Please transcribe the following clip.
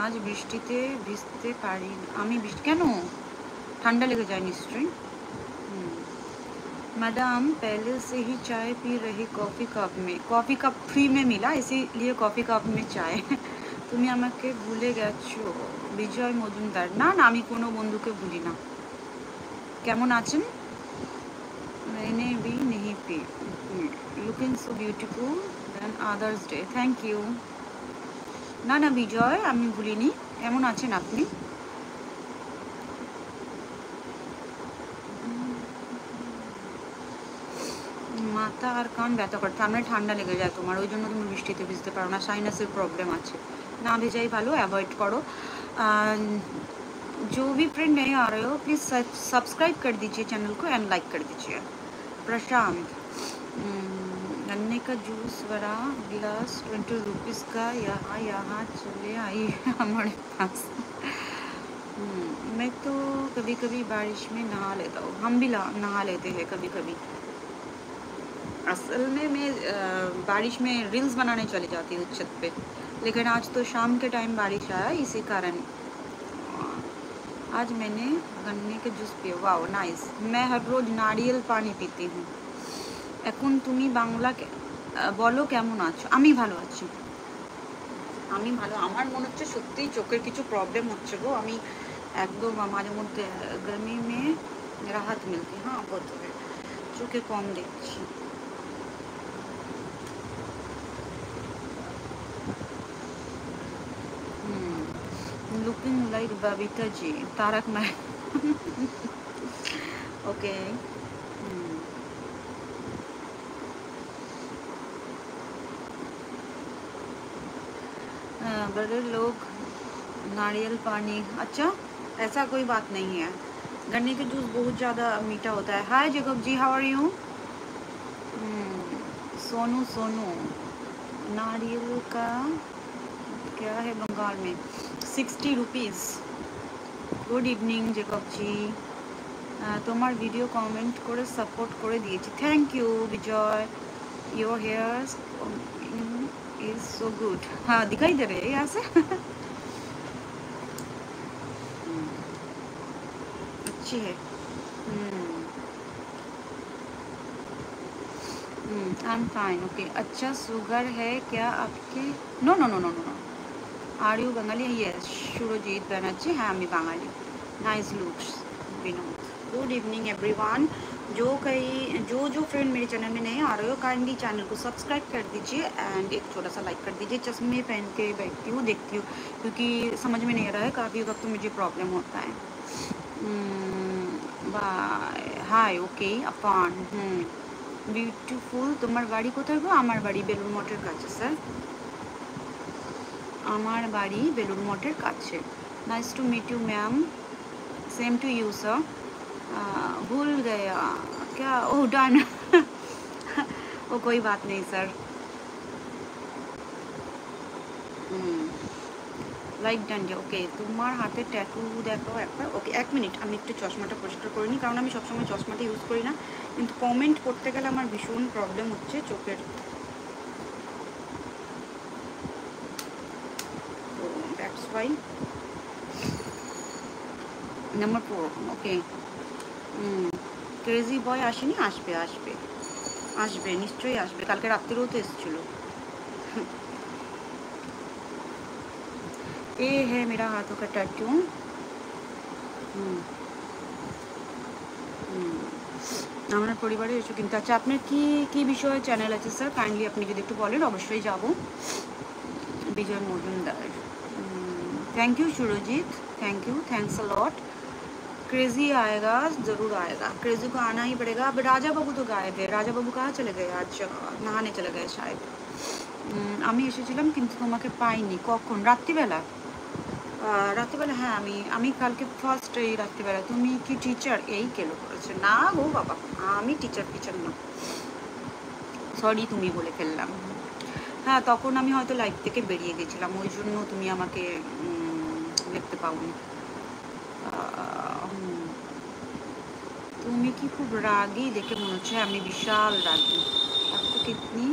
আজ বৃষ্টিতে ভিজতে পারি আমি। বৃষ্টি কেন? ঠান্ডা লেগে যায় নিশ্চয়ই। मैडम पहले से ही चाय पी रही कॉफ़ी कप में। कॉफ़ी कप फ्री में मिला इसीलिए कॉफ़ी कप में चाय। তুমি আমাকে ভুলে গেছো বিজয় মজুমদার। না না, আমি কোনো বন্ধুকে ভুলি না। কেমন আছেন? मैंने भी नहीं पी। Looking so beautiful than others day. Thank you. না না বিজয়, আমি ভুলিনি। কেমন আছেন আপনি? মাথা আর কান ব্যথা করতে, আমার ঠান্ডা লেগে যায় তোমার, ওই জন্য তুমি বৃষ্টিতে ভিজতে পারো না। সাইনাসের প্রবলেম আছে, না ভেজাই ভালো, অ্যাভয়েড করো। जो भी फ्रेंड नहीं आ रहे हो प्लीज़ सब्सक्राइब कर दीजिए चैनल को एंड लाइक कर दीजिए। प्रशांत, गन्ने का जूस वाला गिलास 20 रुपीज़ का यहाँ यहाँ चले आई हमारे पास। मैं तो कभी कभी बारिश में नहा लेता हूँ। हम भी नहा लेते हैं कभी कभी। असल में मैं बारिश में रील्स बनाने चली जाती हूँ छत पे, लेकिन आज तो शाम के टाइम बारिश आया, इसी कारण आज मैंने गन्ने के जूस पिए। Wow nice. मैं हर रोज नारियल पानी पीती हूँ। এখন তুমি বাংলা বলো কেমন আছো? আমি ভালো আছি, আমি ভালো। আমার মনে হচ্ছে সত্যিই চোখের কিছু প্রবলেম হচ্ছে গো। আমি একদম মাঝে মধ্যে गर्मी में राहत मिलती। हाँ वो तो है, চোখে কম দেখছি। Looking like Babita ji, Tarak Mehta. Okay. बड़े लोग नारियल पानी, अच्छा ऐसा कोई बात नहीं है। गन्ने के जूस बहुत ज़्यादा मीठा होता है। Hi Jacob ji, how are you? Sonu Sonu, नारियल का क्या है बंगाल में? 60 rupees. Good evening Jacob ji. তোমার ভিডিও কমেন্ট করে সাপোর্ট করে দিয়েছি। Thank you Bijoy. Your hairs is so good. हाँ दिखाई दे रहे हैं यहाँ से। अच्छी है। I am fine. ओके। अच्छा शुगर है क्या आपके? No no no no no no. Are you Bengali? Yes Surajit Banerjee. हाँ আমি Bangali. Nice looks Vinod. Good evening everyone. जो फ्रेंड मेरे चैनल में नए आ रहे हो काइंडली चैनल को सब्सक्राइब कर दीजिए एंड एक छोटा सा लाइक कर दीजिए। चश्मे पहन के बैठती हूँ, देखती हूँ क्योंकि समझ में नहीं आ रहा है, काफ़ी वक्त तो मुझे प्रॉब्लम होता है। बाय। हाय ओके अपान। বিউটিফুল। তোমার বাড়ি কোথায় গো? আমার বাড়ি বেলুড় মঠের কাছে স্যার, আমার বাড়ি বেলুড় মঠের কাছে। Nice to meet you ma'am. Same to you sir. भूल गया क्या? ओह डन। ओ कोई बात नहीं सर। লাইক ডান যে। ওকে তোমার হাতে ট্যাটু দেখাও একবার। ওকে এক মিনিট, আমি একটু চশমাটা পরিষ্কার করে নিই, কারণ আমি সবসময় চশমাটা ইউজ করি না, কিন্তু কমেন্ট করতে গেলে আমার ভীষণ প্রবলেম হচ্ছে চোখের। That's why. Number 4। Okay. Crazy boy আসেনি? আসবে আসবে আসবে, নিশ্চয়ই আসবে। কালকে রাত্রেও তো এসেছিলো। ये है मेरा हाथों का टैटू। আমার পরিবারে এসে কিন্তু। আচ্ছা আপনার কি বিষয়ে চ্যানেল আছে স্যার? কাইন্ডলি আপনি যদি একটু বলেন অবশ্যই যাব। Bijoy Majumdar. Thank you Surajit, thank you, thanks a lot. Crazy आएगा, ज़रूर आएगा। क्रेजी को आना ही पड़ेगा। अब राजा बाबू तो गायब है। राजा बाबू कहाँ चले गए? आज नहाने चले गए शायद। আমি এসেছিলাম কিন্তু তোমাকে পাইনি। কখন? রাত্রিবেলা? রাত্রিবেলা হ্যাঁ, আমি কালকে ফার্স্ট এই রাত্রিবেলা। তুমি কি টিচার? এই কেলো করেছে না গো বাবা, আমি টিচার না, সরি তুমি বলে ফেললাম। হ্যাঁ তখন আমি হয়তো লাইফ থেকে বেরিয়ে গেছিলাম, ওই জন্য তুমি আমাকে দেখতে পাওনি। তুমি কি খুব রাগী? দেখে মনে হচ্ছে আমি বিশাল রাগী। आपको कितनी